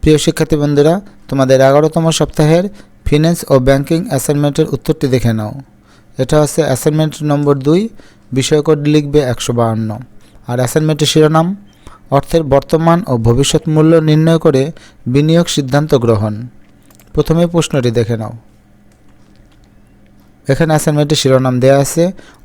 প্রিয় শিক্ষার্থী বন্ধুরা, তোমাদের 11তম সপ্তাহের ফিন্যান্স ও ব্যাংকিং অ্যাসাইনমেন্টের উত্তরটি দেখে নাও। এটা হচ্ছে অ্যাসাইনমেন্ট নম্বর 2, বিষয় কোড লিখবে 152। আর অ্যাসাইনমেন্টের শিরোনাম অর্থের বর্তমান ও ভবিষ্যৎ মূল্য নির্ণয় করে বিনিয়োগ সিদ্ধান্ত গ্রহণ। প্রথমে প্রশ্নটি দেখে নাও। এখানে অ্যাসাইনমেন্টের শিরোনাম দেওয়া আছে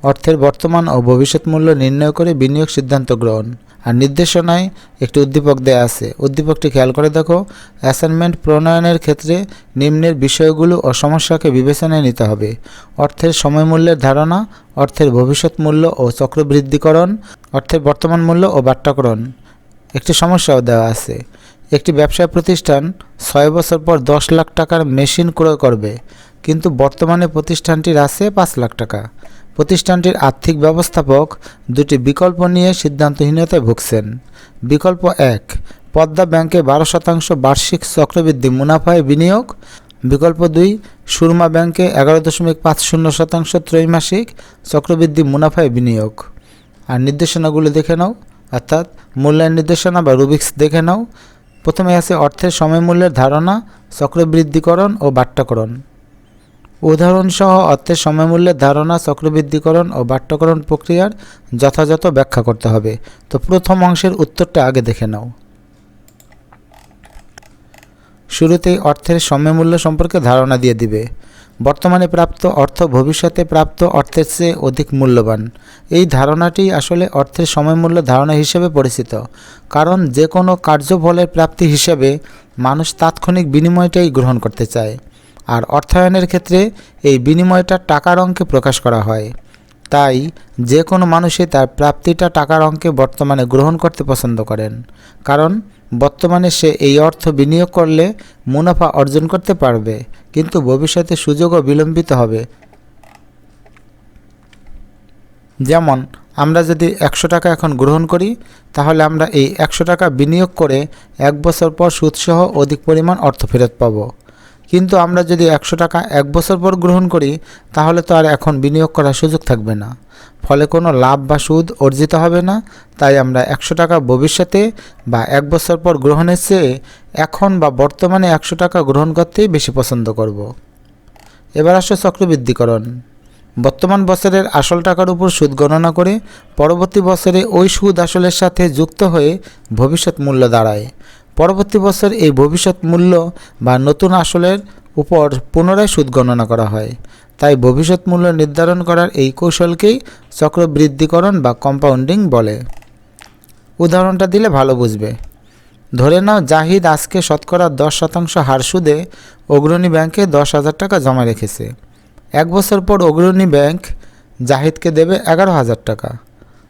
অর্থের বর্তমান ও ভবিষ্যৎ মূল্য নির্ণয় করে বিনিয়োগ সিদ্ধান্ত গ্রহণ। আর নির্দেশনায় একটি উদ্দীপক দেওয়া আছে। উদ্দীপকটি খেয়াল করে দেখো। অ্যাসাইনমেন্ট প্রণয়নের ক্ষেত্রে নিম্নের বিষয়গুলো ও সমস্যাকে বিবেচনায় নিতে হবে: অর্থের সময়মূল্যের ধারণা, অর্থের ভবিষ্যৎ মূল্য ও চক্রবৃদ্ধিকরণ, অর্থের বর্তমান মূল্য ও বাট্টাকরণ। একটি সমস্যাও দেওয়া আছে। একটি ব্যবসায় প্রতিষ্ঠান 6 বছর পর 10 লাখ টাকার মেশিন ক্রয় করবে, কিন্তু বর্তমানে প্রতিষ্ঠানটির আছে 5 লাখ টাকা। প্রতিষ্ঠানটির আর্থিক ব্যবস্থাপক দুটি বিকল্প নিয়ে সিদ্ধান্তহীনতায় ভুগছেন। বিকল্প 1, পদ্মা ব্যাংকে 12% বার্ষিক চক্রবৃদ্ধি মুনাফায় বিনিয়োগ। বিকল্প 2, সুরমা ব্যাংকে 11.50% ত্রৈমাসিক চক্রবৃদ্ধি মুনাফায় বিনিয়োগ। আর নির্দেশনাগুলো দেখে নাও, অর্থাৎ মূল্যায়ন নির্দেশনা বা রুবিক্স দেখে নাও। প্রথমে আছে অর্থের সময়মূল্যের ধারণা, চক্রবৃদ্ধিকরণ ও বাট্টাকরণ। উদাহরণসহ অর্থের সময়মূল্যের ধারণা, চক্রবৃদ্ধিকরণ ও বাট্টাকরণ প্রক্রিয়ার যথাযথ ব্যাখ্যা করতে হবে। তো প্রথম অংশের উত্তরটা আগে দেখে নাও। শুরুতেই অর্থের সময়মূল্য সম্পর্কে ধারণা দিয়ে দিবে। বর্তমানে প্রাপ্ত অর্থ ভবিষ্যতে প্রাপ্ত অর্থের চেয়ে অধিক মূল্যবান। এই ধারণাটি আসলে অর্থের সময়মূল্য ধারণা হিসেবে পরিচিত, কারণ যে কোনো কার্যফলের প্রাপ্তি হিসেবে মানুষ তাৎক্ষণিক বিনিময়টাই গ্রহণ করতে চায়। আর অর্থায়নের ক্ষেত্রে এই বিনিময়টা টাকার অঙ্কে প্রকাশ করা হয়। তাই যে কোনো মানুষই তার প্রাপ্তিটা টাকার অঙ্কে বর্তমানে গ্রহণ করতে পছন্দ করেন, কারণ বর্তমানে সে এই অর্থ বিনিয়োগ করলে মুনাফা অর্জন করতে পারবে, কিন্তু ভবিষ্যতে সুযোগও বিলম্বিত হবে। যেমন আমরা যদি 100 টাকা এখন গ্রহণ করি, তাহলে আমরা এই 100 টাকা বিনিয়োগ করে 1 বছর পর সুদসহ অধিক পরিমাণ অর্থ ফেরত পাব। কিন্তু আমরা যদি 100 টাকা 1 বছর পর গ্রহণ করি, তাহলে তো আর এখন বিনিয়োগ করার সুযোগ থাকবে না, ফলে কোনো লাভ বা সুদ অর্জিত হবে না। তাই আমরা 100 টাকা ভবিষ্যতে বা 1 বছর পর গ্রহণের চেয়ে এখন বা বর্তমানে 100 টাকা গ্রহণ করতেই বেশি পছন্দ করব। এবার আসো চক্রবৃদ্ধিকরণ। বর্তমান বছরের আসল টাকার উপর সুদ গণনা করে পরবর্তী বছরে ওই সুদ আসলের সাথে যুক্ত হয়ে ভবিষ্যৎ মূল্য দাঁড়ায়। পরবর্তী বছর এই ভবিষ্যৎ মূল্য বা নতুন আসলের উপর পুনরায় সুদ গণনা করা হয়। তাই ভবিষ্যৎ মূল্য নির্ধারণ করার এই কৌশলকেই চক্রবৃদ্ধিকরণ বা কম্পাউন্ডিং বলে। উদাহরণটা দিলে ভালো বুঝবে। ধরে নাও জাহিদ আজকে শতকরা 10% হার সুদে অগ্রণী ব্যাংকে 10,000 টাকা জমা রেখেছে। 1 বছর পর অগ্রণী ব্যাংক জাহিদকে দেবে 11,000 টাকা,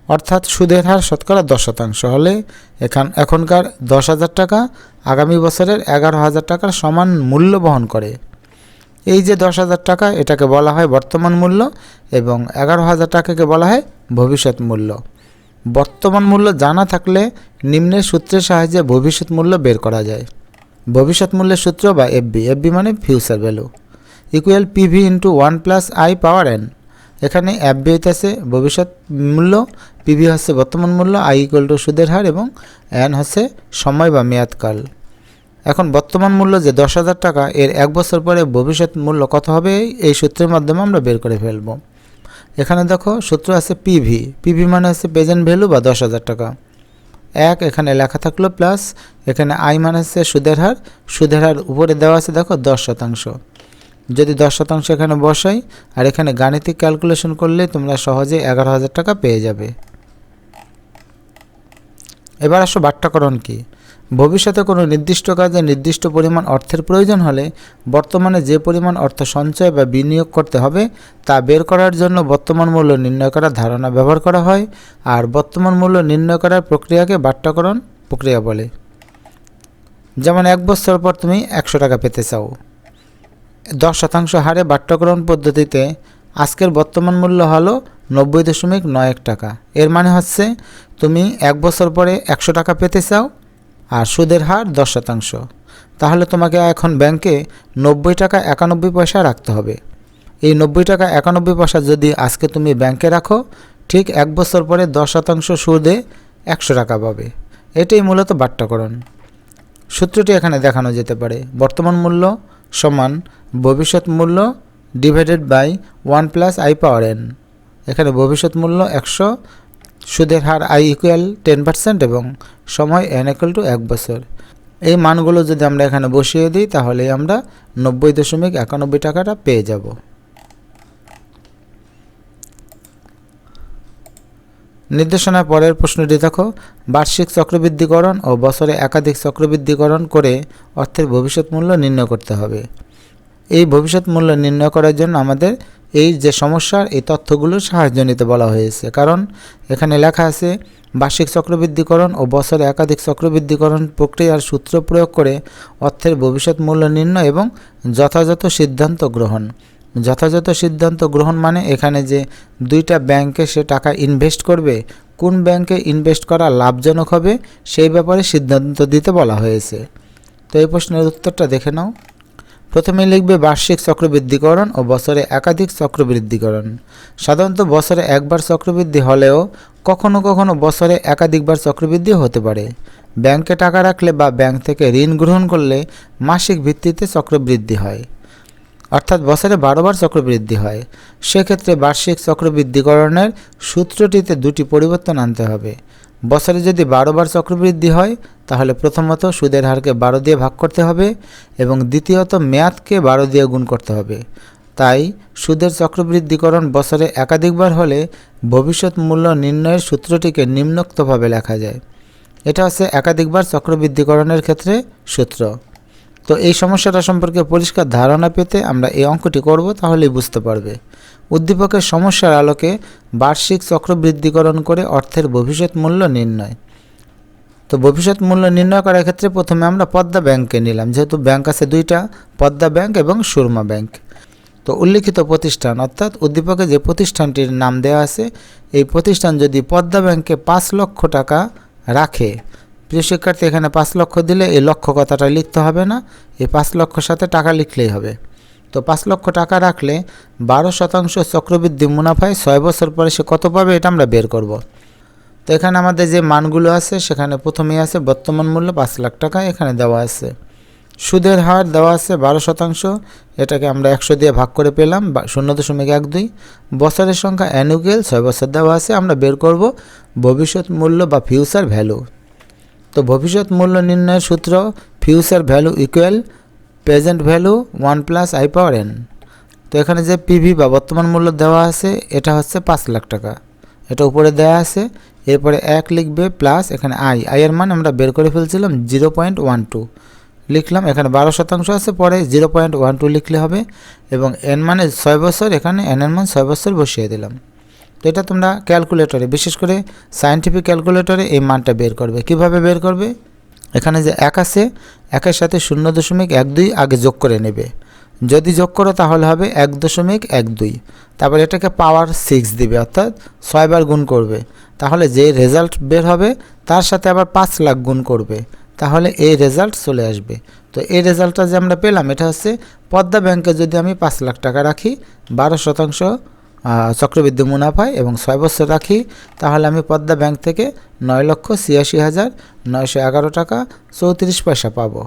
অর্থাৎ সুদের হার শতকরা 10% হলে এখনকার 10,000 টাকা আগামী বছরের 11,000 টাকার সমান মূল্য বহন করে। এই যে 10,000 টাকা, এটাকে বলা হয় বর্তমান মূল্য, এবং 11,000 টাকাকে বলা হয় ভবিষ্যৎ মূল্য। বর্তমান মূল্য জানা থাকলে নিম্নের সূত্রের সাহায্যে ভবিষ্যৎ মূল্য বের করা যায়। ভবিষ্যৎ মূল্যের সূত্র বা এফবি মানে future value, equal PV into 1 + I power n। এখানে এফবি হইতেছে ভবিষ্যৎ মূল্য, পিভি হচ্ছে বর্তমান মূল্য, I = সুদের হার এবং n হচ্ছে সময় বা মেয়াদকাল। এখন বর্তমান মূল্য যে 10,000 টাকা, এর 1 বছর পরে ভবিষ্যৎ মূল্য কত হবে এই সূত্রের মাধ্যমে আমরা বের করে ফেলব। এখানে দেখো সূত্র আছে পিভি মানে হচ্ছে প্রেজেন্ট ভ্যালু বা 10,000 টাকা। 1 এখানে লেখা থাকলো প্লাস এখানে I মানে হচ্ছে সুদের হার। সুদের হার উপরে দেওয়া আছে দেখো 10%। যদি 10% এখানে বসাই আর এখানে গাণিতিক ক্যালকুলেশন করলে তোমরা সহজে 11,000 টাকা পেয়ে যাবে। এবার আসো বাট্টাকরণ কি। ভবিষ্যতে কোনো নির্দিষ্ট কাজে নির্দিষ্ট পরিমাণ অর্থের প্রয়োজন হলে বর্তমানে যে পরিমাণ অর্থ সঞ্চয় বা বিনিয়োগ করতে হবে তা বের করার জন্য বর্তমান মূল্য নির্ণয় করার ধারণা ব্যবহার করা হয়। আর বর্তমান মূল্য নির্ণয় করার প্রক্রিয়াকে বাট্টাকরণ প্রক্রিয়া বলে। যেমন 1 বছর পর তুমি 100 টাকা পেতে চাও, 10% হারে বাট্টাকরণ পদ্ধতিতে আজকের বর্তমান মূল্য হলো 90.91 টাকা। এর মানে হচ্ছে তুমি 1 বছর পরে 100 টাকা পেতে চাও আর সুদের হার 10%। তাহলে তোমাকে এখন ব্যাংকে 90 টাকা 91 পয়সা রাখতে হবে। এই 90 টাকা 91 পয়সা যদি আজকে তুমি ব্যাংকে রাখো, ঠিক 1 বছর পরে 10% সুদে 100 টাকা পাবে। এটাই মূলত বাট্টাকরণ। সূত্রটি এখানে দেখানো যেতে পারে, বর্তমান মূল্য সমান ভবিষ্যৎ মূল্য divided by 1 plus i power n. এখানে ভবিষ্যৎ মূল্য 100, সুদের হার আই ইকুয়াল 10% এবং সময় এন ইকুয়াল টু 1 বছর। এই মানগুলো যদি আমরা এখানে বসিয়ে দিই তাহলে আমরা 90.91 টাকাটা পেয়ে যাব। নির্দেশনার পরের প্রশ্নটি দেখো, বার্ষিক চক্রবৃদ্ধিকরণ ও বছরে একাধিক চক্রবৃদ্ধিকরণ করে অর্থের ভবিষ্যৎ মূল্য নির্ণয় করতে হবে। এই ভবিষ্যৎ মূল্য নির্ণয় করার জন্য আমাদের এই যে সমস্যার এই তথ্যগুলোর সাহায্য নিতে বলা হয়েছে, কারণ এখানে লেখা আছে বার্ষিক চক্রবৃদ্ধিকরণ ও বছরে একাধিক চক্রবৃদ্ধিকরণ প্রক্রিয়ার সূত্র প্রয়োগ করে অর্থের ভবিষ্যৎ মূল্য নির্ণয় এবং যথাযথ সিদ্ধান্ত গ্রহণ। যথাযথ সিদ্ধান্ত গ্রহণ মানে এখানে যে দুইটা ব্যাংকে সে টাকা ইনভেস্ট করবে, কোন ব্যাংকে ইনভেস্ট করা লাভজনক হবে সেই ব্যাপারে সিদ্ধান্ত দিতে বলা হয়েছে। তো এই প্রশ্নের উত্তরটা দেখে নাও। প্রথমে লিখবে বার্ষিক চক্রবৃদ্ধিকরণ ও বছরে একাধিক চক্রবৃদ্ধিকরণ। সাধারণত বছরে একবার চক্রবৃদ্ধি হলেও কখনো কখনো বছরে একাধিকবার চক্রবৃদ্ধি হতে পারে। ব্যাংকে টাকা রাখলে বা ব্যাংক থেকে ঋণ গ্রহণ করলে মাসিক ভিত্তিতে চক্রবৃদ্ধি হয়, অর্থাৎ বছরে 12 বার চক্রবৃদ্ধি হয়। সেক্ষেত্রে বার্ষিক চক্রবৃদ্ধিকরণের সূত্রটিতে দুটি পরিবর্তন আনতে হবে। বছরে যদি 12 বার চক্রবৃদ্ধি হয় তাহলে প্রথমত সুদের হারকে 12 দিয়ে ভাগ করতে হবে এবং দ্বিতীয়ত মেয়াদকে 12 দিয়ে গুণ করতে হবে। তাই সুদের চক্রবৃদ্ধিকরণ বছরে একাধিকবার হলে ভবিষ্যৎ মূল্য নির্ণয়ের সূত্রটিকে নিম্নোক্তভাবে লেখা যায়। এটা হচ্ছে একাধিকবার চক্রবৃদ্ধিকরণের ক্ষেত্রে সূত্র। তো এই সমস্যাটা সম্পর্কে পরিষ্কার ধারণা পেতে আমরা এই অঙ্কটি করব, তাহলেই বুঝতে পারবে। উদ্দীপকের সমস্যার আলোকে বার্ষিক চক্রবৃদ্ধিকরণ করে অর্থের ভবিষ্যৎ মূল্য নির্ণয়। তো ভবিষ্যৎ মূল্য নির্ণয় করার ক্ষেত্রে প্রথমে আমরা পদ্মা ব্যাংককে নিলাম, যেহেতু ব্যাংক আছে দুইটা, পদ্মা ব্যাংক এবং সুরমা ব্যাংক। তো উল্লিখিত প্রতিষ্ঠান অর্থাৎ উদ্দীপকে যে প্রতিষ্ঠানটির নাম দেওয়া আছে এই প্রতিষ্ঠান যদি পদ্মা ব্যাংকে 5 লক্ষ টাকা রাখে, প্রিয় শিক্ষার্থী এখানে 5 লক্ষ দিলে এই লক্ষ কথাটা লিখতে হবে না, এই 5 লক্ষর সাথে টাকা লিখলেই হবে। তো 5 লক্ষ টাকা রাখলে 12% চক্রবৃদ্ধি মুনাফায় 6 বছর পরে সে কত পাবে এটা আমরা বের করব। তো এখানে আমাদের যে মানগুলো আছে সেখানে প্রথমেই আছে বর্তমান মূল্য 5 লাখ টাকা এখানে দেওয়া আছে, সুদের হার দেওয়া আছে 12%, এটাকে আমরা 100 দিয়ে ভাগ করে পেলাম 0.12। বছরের সংখ্যা অ্যানুয়াল 6 বছর দেওয়া আছে, আমরা বের করব ভবিষ্যৎ মূল্য বা ফিউচার ভ্যালু। তো ভবিষ্যৎ মূল্য নির্ণয়ের সূত্র future value equal present value 1 plus i power N. তো এখানে যে পিভি বা বর্তমান মূল্য দেওয়া আছে এটা হচ্ছে 5 লাখ টাকা, এটা উপরে দেওয়া আছে। এরপরে 1 লিখবে প্লাস এখানে আইয়ের মান আমরা বের করে ফেলছিলাম 0.12 লিখলাম, এখানে 12% আছে, পরে 0.12 লিখলে হবে এবং এন মানে 6 বছর, এখানে এন এর মান 6 বছর বসিয়ে দিলাম। তো এটা তোমরা ক্যালকুলেটরে, বিশেষ করে সায়েন্টিফিক ক্যালকুলেটরে এই মানটা বের করবে। কিভাবে বের করবে, এখানে যে 1 আছে 1-এর সাথে 0.12 আগে যোগ করে নেবে, যদি যোগ করো তাহলে হবে 1.12, তারপর এটাকে পাওয়ার 6 দিবে অর্থাৎ 6 বার গুণ করবে, তাহলে যে রেজাল্ট বের হবে তার সাথে আবার 5 লাখ গুণ করবে, তাহলে এই রেজাল্ট চলে আসবে। তো এই রেজাল্টটা যে আমরা পেলাম এটা হচ্ছে পদ্মা ব্যাংকে যদি আমি 5 লাখ টাকা রাখি 12% চক্রবৃদ্ধি মুনাফায় এবং 6 বছর রাখি তাহলে আমি পদ্মা ব্যাংক থেকে 9,86,911 টাকা 34 পয়সা পাবো।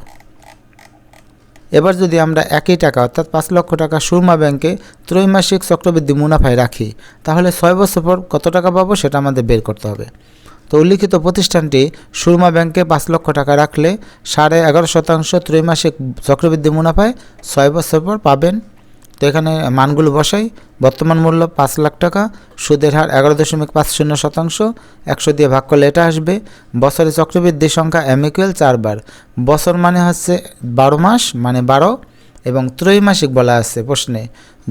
এবার যদি আমরা একই টাকা অর্থাৎ 5 লক্ষ টাকা সুরমা ব্যাংকে ত্রৈমাসিক চক্রবৃদ্ধি মুনাফায় রাখি তাহলে 6 বছর পর কত টাকা পাবো সেটা আমাদের বের করতে হবে। তো উল্লিখিত প্রতিষ্ঠানটি সুরমা ব্যাংকে 5 লক্ষ টাকা রাখলে 11.5% ত্রৈমাসিক চক্রবৃদ্ধি মুনাফায় 6 বছর পর পাবেন। তো এখানে মানগুলো বসাই, বর্তমান মূল্য 5 লাখ টাকা, সুদের হার 11.50%, 100 দিয়ে ভাগ করলে এটা আসবে। বছরে চক্রবৃদ্ধির সংখ্যা ইকুয়াল 4 বার, বছর মানে হচ্ছে 12 মাস মানে 12 এবং ত্রৈমাসিক বলা আছে প্রশ্নে,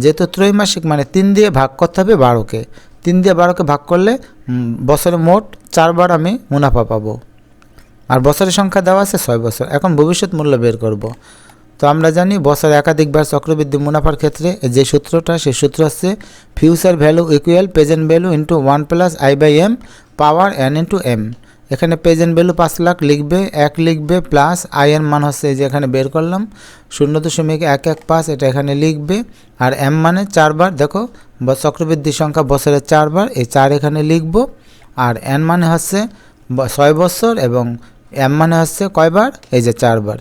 যেহেতু ত্রৈমাসিক মানে 3 দিয়ে ভাগ করতে হবে 12কে, 3 দিয়ে 12কে ভাগ করলে বছরে মোট 4 বার আমি মুনাফা পাবো, আর বছরের সংখ্যা দেওয়া আছে 6 বছর। এখন ভবিষ্যৎ মূল্য বের করব। তো আমরা জানি বছরে একাধিকবার চক্রবৃদ্ধি মুনাফার ক্ষেত্রে যে সূত্রটা সেই সূত্র হচ্ছে future value equal present value into 1 plus i by m power n into m. এখানে প্রেজেন্ট ভ্যালু 5 লাখ লিখবে, 1 লিখবে প্লাস আই এর মান হচ্ছে যে এখানে বের করলাম 0.115, এটা এখানে লিখবে, আর এম মানে 4 বার, দেখো চক্রবৃদ্ধির সংখ্যা বছরে 4 বার, এই 4 এখানে লিখব, আর এন মানে হচ্ছে 6 বছর এবং এম মানে হচ্ছে কয়বার, এই যে 4 বার।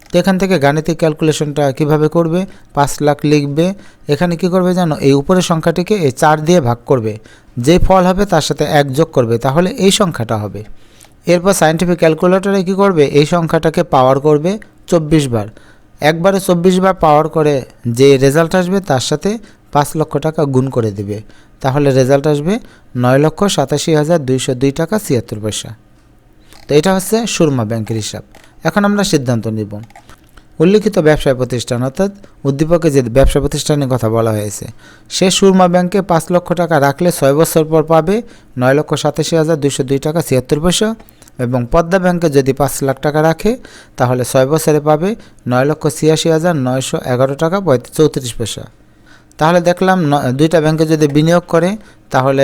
তো এখান থেকে গাণিতিক ক্যালকুলেশনটা কিভাবে করবে, 5 লাখ লিখবে, এখানে কি করবে জানো, এই উপরের সংখ্যাটিকে এই 4 দিয়ে ভাগ করবে, যেই ফল হবে তার সাথে 1 যোগ করবে, তাহলে এই সংখ্যাটা হবে। এরপর সায়েন্টিফিক ক্যালকুলেটরে কি করবে, এই সংখ্যাটাকে পাওয়ার করবে 24 বার, একবারে 24 বার পাওয়ার করে যে রেজাল্ট আসবে তার সাথে 5 লক্ষ টাকা গুণ করে দিবে, তাহলে রেজাল্ট আসবে 9,87,202 টাকা 76 পয়সা। তো এটা হচ্ছে সুরমা ব্যাংকের হিসাব। এখন আমরা সিদ্ধান্ত নিব। উল্লিখিত ব্যবসায় প্রতিষ্ঠান অর্থাৎ উদ্দীপকে যে ব্যবসা প্রতিষ্ঠানের কথা বলা হয়েছে, সে সুরমা ব্যাংকে 5 লক্ষ টাকা রাখলে 6 বছর পর পাবে 9,87,202 টাকা 76 পয়সা, এবং পদ্মা ব্যাংকে যদি 5 লাখ টাকা রাখে তাহলে 6 বছরে পাবে 9,86,911 টাকা 34 পয়সা। তাহলে দেখলাম দুইটা ব্যাংকে যদি বিনিয়োগ করে তাহলে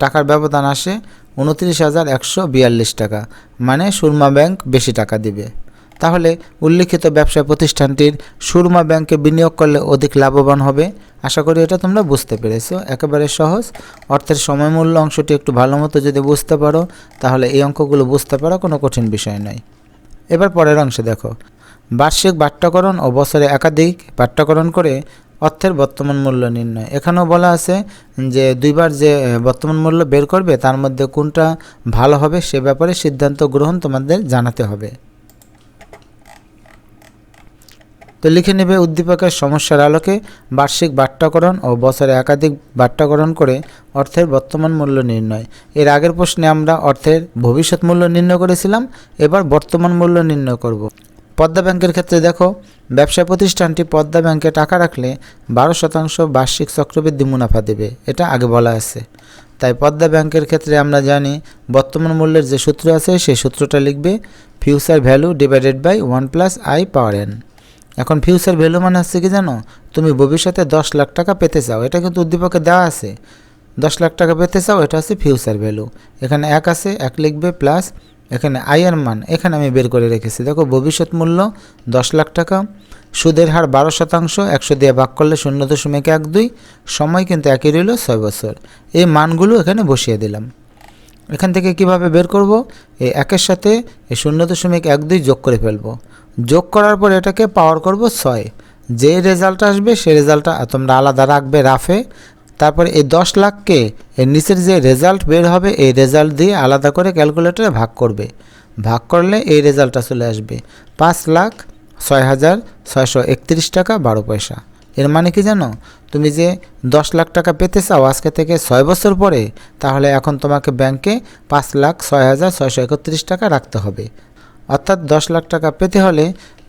টাকার ব্যবধান আসে 29,142 টাকা, মানে সুরমা ব্যাংক বেশি টাকা দিবে। তাহলে উল্লিখিত ব্যবসা প্রতিষ্ঠানটির সুরমা ব্যাংকে বিনিয়োগ করলে অধিক লাভবান হবে। আশা করি এটা তোমরা বুঝতে পেরেছো, একেবারে সহজ। অর্থের সময় মূল্য অংশটি একটু ভালো মতো যদি বুঝতে পারো তাহলে এই অঙ্কগুলো বুঝতে পারা কোনো কঠিন বিষয় নয়। এবার পরের অংশে দেখো, বার্ষিক বাট্যাকরণ ও বছরে একাধিক বাট্যাকরণ করে অর্থের বর্তমান মূল্য নির্ণয়। এখানেও বলা আছে যে দুইবার যে বর্তমান মূল্য বের করবে তার মধ্যে কোনটা ভালো হবে সে ব্যাপারে সিদ্ধান্ত গ্রহণ তোমাদের জানাতে হবে। তো লিখে নেবে, উদ্দীপকের সমস্যার আলোকে বার্ষিক বাট্যাকরণ ও বছরে একাধিক বাট্যাকরণ করে অর্থের বর্তমান মূল্য নির্ণয়। এর আগের প্রশ্নে আমরা অর্থের ভবিষ্যৎ মূল্য নির্ণয় করেছিলাম, এবার বর্তমান মূল্য নির্ণয় করব। পদ্মা ব্যাংকের ক্ষেত্রে দেখো, ব্যবসা প্রতিষ্ঠানটি পদ্মা ব্যাংকে টাকা রাখলে 12% বার্ষিক চক্রবৃদ্ধি মুনাফা দেবে, এটা আগে বলা আছে। তাই পদ্মা ব্যাংকের ক্ষেত্রে আমরা জানি বর্তমান মূল্যের যে সূত্র আছে সেই সূত্রটা লিখবে future value divided by 1 + i⁻n। এখন ফিউচার ভ্যালু মানে হচ্ছে কি জানো, তুমি ভবিষ্যতে 10 লাখ টাকা পেতে চাও, এটা কিন্তু উদ্দীপকে দেওয়া আছে, 10 লাখ টাকা পেতে চাও, এটা হচ্ছে ফিউচার ভ্যালু। এখানে 1 আছে, 1 লিখবে, প্লাস এখানে আয়ের মান এখানে আমি বের করে রেখেছি। দেখো ভবিষ্যৎ মূল্য 10 লাখ টাকা, সুদের হার 12%, 100 দিয়ে ভাগ করলে 0.12, সময় কিন্তু একই রইল 6 বছর। এই মানগুলো এখানে বসিয়ে দিলাম। এখান থেকে কিভাবে বের করব, এই 1-এর সাথে এই 0.12 যোগ করে ফেলবো, যোগ করার পর এটাকে পাওয়ার করব 6, যে রেজাল্ট আসবে সেই রেজাল্টটা তোমরা আলাদা রাখবে রাফে। তারপরে এই 10 লাখকে এর নিচের যে রেজাল্ট বের হবে এই রেজাল্ট দিয়ে আলাদা করে ক্যালকুলেটরে ভাগ করবে, ভাগ করলে এই রেজাল্টটা চলে আসবে 5,06,631 টাকা 12 পয়সা। এর মানে কি জানো, তুমি যে 10 লাখ টাকা পেতে চাও আজকে থেকে 6 বছর পরে, তাহলে এখন তোমাকে ব্যাংকে 5,06,631 টাকা রাখতে হবে। অর্থাৎ 10 লাখ টাকা পেতে হলে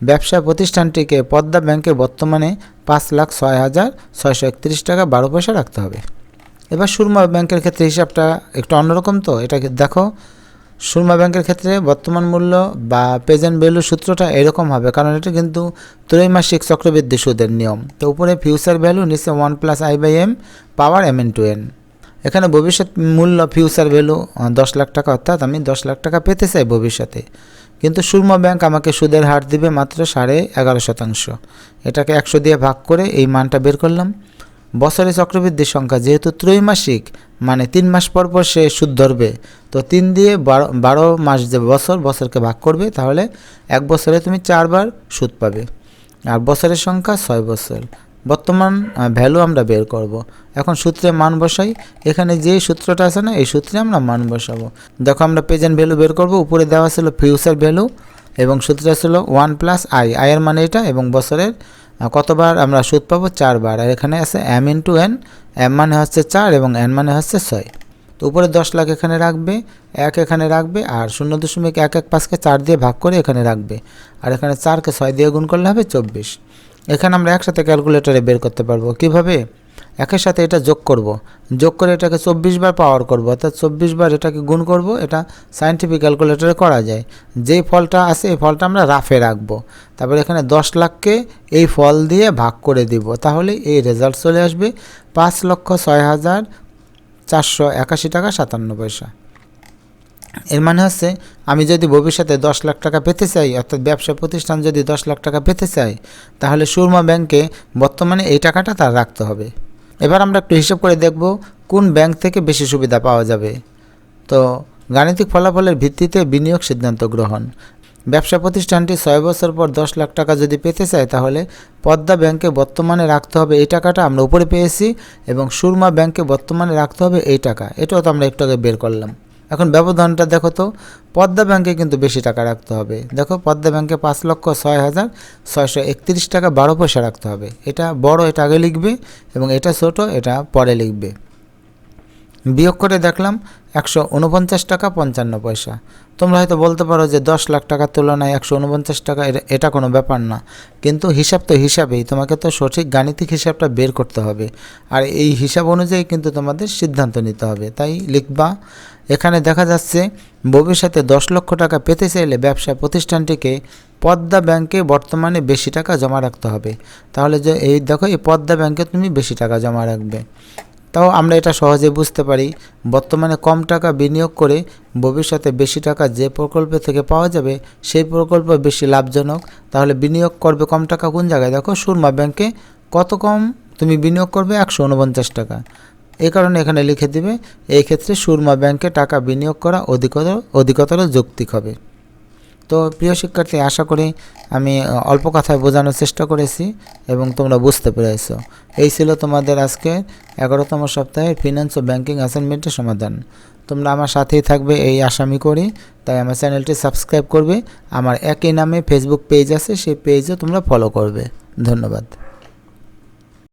ব্যবসা প্রতিষ্ঠানটিকে পদ্মা ব্যাংকে বর্তমানে 5,06,631 টাকা 12 পয়সা রাখতে হবে। এবার সুরমা ব্যাংকের ক্ষেত্রে হিসাবটা একটু অন্যরকম। তো এটাকে দেখো, সুরমা ব্যাংকের ক্ষেত্রে বর্তমান মূল্য বা প্রেজেন্ট ভ্যালু সূত্রটা এরকম হবে, কারণ এটা কিন্তু ত্রৈমাসিক চক্রবৃদ্ধি সুদের নিয়ম। তো উপরে ফিউচার ভ্যালু, নিচে 1 + i/m পাওয়ার mn/n। এখানে ভবিষ্যৎ মূল্য ফিউচার ভ্যালু 10 লাখ টাকা, অর্থাৎ আমি 10 লাখ টাকা পেতে চাই ভবিষ্যতে, কিন্তু সুরমা ব্যাংক আমাকে সুদের হার দিবে মাত্র 11.5%। এটাকে 100 দিয়ে ভাগ করে এই মানটা বের করলাম। বছরে চক্রবৃদ্ধির সংখ্যা যেহেতু ত্রৈমাসিক, মানে 3 মাস পর পর সে সুদ ধরবে, তো 3 দিয়ে 12 মাস যে বছরকে ভাগ করবে, তাহলে 1 বছরে তুমি 4 বার সুদ পাবে। আর বছরের সংখ্যা 6 বছর। বর্তমান ভ্যালু আমরা বের করব। এখন সূত্রে মান বসাই, এখানে যে সূত্রটা আছে না এই সূত্রে আমরা মান বসাবো। দেখো আমরা প্রেজেন্ট ভ্যালু বের করব, উপরে দেওয়া ছিল ফিউচার ভ্যালু এবং সূত্রটা ছিল 1 + i, আয়ের মানে এটা, এবং বছরের কতবার আমরা সুদ পাবো 4 বার। আর এখানে আছে m/n, m মানে হচ্ছে 4 এবং n মানে হচ্ছে 6। তো উপরে 10 লাখ এখানে রাখবে, 1 এখানে রাখবে, আর 0.115কে 4 দিয়ে ভাগ করে এখানে রাখবে, আর এখানে 4কে 6 দিয়ে গুণ করলে হবে 24। এখানে আমরা একসাথে ক্যালকুলেটরে বের করতে পারবো। কিভাবে, একের সাথে এটা যোগ করব, যোগ করে এটাকে 24 বার পাওয়ার করব, অর্থাৎ 24 বার এটাকে গুণ করব। এটা সায়েন্টিফিক ক্যালকুলেটরে করা যায়। যেই ফলটা আছে এই ফলটা আমরা রাফে রাখবো, তারপরে এখানে 10 লাখকে এই ফল দিয়ে ভাগ করে দিব, তাহলে এই রেজাল্ট চলে আসবে 5,06,481 টাকা 57 পয়সা। এর মানে হচ্ছে আমি যদি ভবিষ্যতে 10 লাখ টাকা পেতে চাই, অর্থাৎ ব্যবসা প্রতিষ্ঠান যদি 10 লাখ টাকা পেতে চাই, তাহলে সুরমা ব্যাংকে বর্তমানে এই টাকাটা তার রাখতে হবে। এবার আমরা একটু হিসাব করে দেখব কোন ব্যাংক থেকে বেশি সুবিধা পাওয়া যাবে। তো গাণিতিক ফলাফলের ভিত্তিতে বিনিয়োগ সিদ্ধান্ত গ্রহণ। ব্যবসা প্রতিষ্ঠানটি 6 বছর পর 10 লাখ টাকা যদি পেতে চায় তাহলে পদ্মা ব্যাংকে বর্তমানে রাখতে হবে এই টাকাটা, আমরা উপরে পেয়েছি, এবং সুরমা ব্যাংকে বর্তমানে রাখতে হবে এই টাকা, এটাও তো আমরা একটু আগে বের করলাম। এখন ব্যবধানটা দেখো তো, পদ্মা ব্যাংকে কিন্তু বেশি টাকা রাখতে হবে। দেখো পদ্মা ব্যাংকে 5,06,631 টাকা 12 পয়সা রাখতে হবে। এটা বড়, এটা আগে লিখবে, এবং এটা ছোট, এটা পরে লিখবে। বিয়োগ করে দেখলাম 149 টাকা 55 পয়সা। তোমরা হয়তো বলতে পারো যে 10 লাখ টাকার তুলনায় 149 টাকা এটা কোনো ব্যাপার না, কিন্তু হিসাব তো হিসাবেই, তোমাকে তো সঠিক গাণিতিক হিসাবটা বের করতে হবে, আর এই হিসাব অনুযায়ী কিন্তু তোমাদের সিদ্ধান্ত নিতে হবে। তাই লিখবা, এখানে দেখা যাচ্ছে ভবিষ্যতে 10 লক্ষ টাকা পেতে চাইলে ব্যবসা প্রতিষ্ঠানটিকে পদ্মা ব্যাংকে বর্তমানে বেশি টাকা জমা রাখতে হবে। তাহলে যে এই দেখো, এই পদ্মা ব্যাংকে তুমি বেশি টাকা জমা রাখবে। তাও আমরা এটা সহজে বুঝতে পারি, বর্তমানে কম টাকা বিনিয়োগ করে ভবিষ্যতে বেশি টাকা যে প্রকল্প থেকে পাওয়া যাবে সেই প্রকল্প বেশি লাভজনক। তাহলে বিনিয়োগ করবে কম টাকা কোন জায়গায়, দেখো সুরমা ব্যাংকে। কত কম তুমি বিনিয়োগ করবে, 149 টাকা। এই কারণে এখানে লিখে দিবে, এই ক্ষেত্রে সুরমা ব্যাংকে টাকা বিনিয়োগ করা অধিকতর যৌক্তিক হবে। তো প্রিয় শিক্ষার্থী, আশা করি আমি অল্প কথায় বোঝানোর চেষ্টা করেছি এবং তোমরা বুঝতে পেরেছো। এই ছিল তোমাদের আজকে 11তম সপ্তাহের ফিনান্স ও ব্যাংকিং অ্যাসাইনমেন্টের সমাধান। তোমরা আমার সাথেই থাকবে এই আশা আমি করি, তাই আমার চ্যানেলটি সাবস্ক্রাইব করবে। আমার একই নামে ফেসবুক পেজ আছে, সেই পেজও তোমরা ফলো করবে। ধন্যবাদ।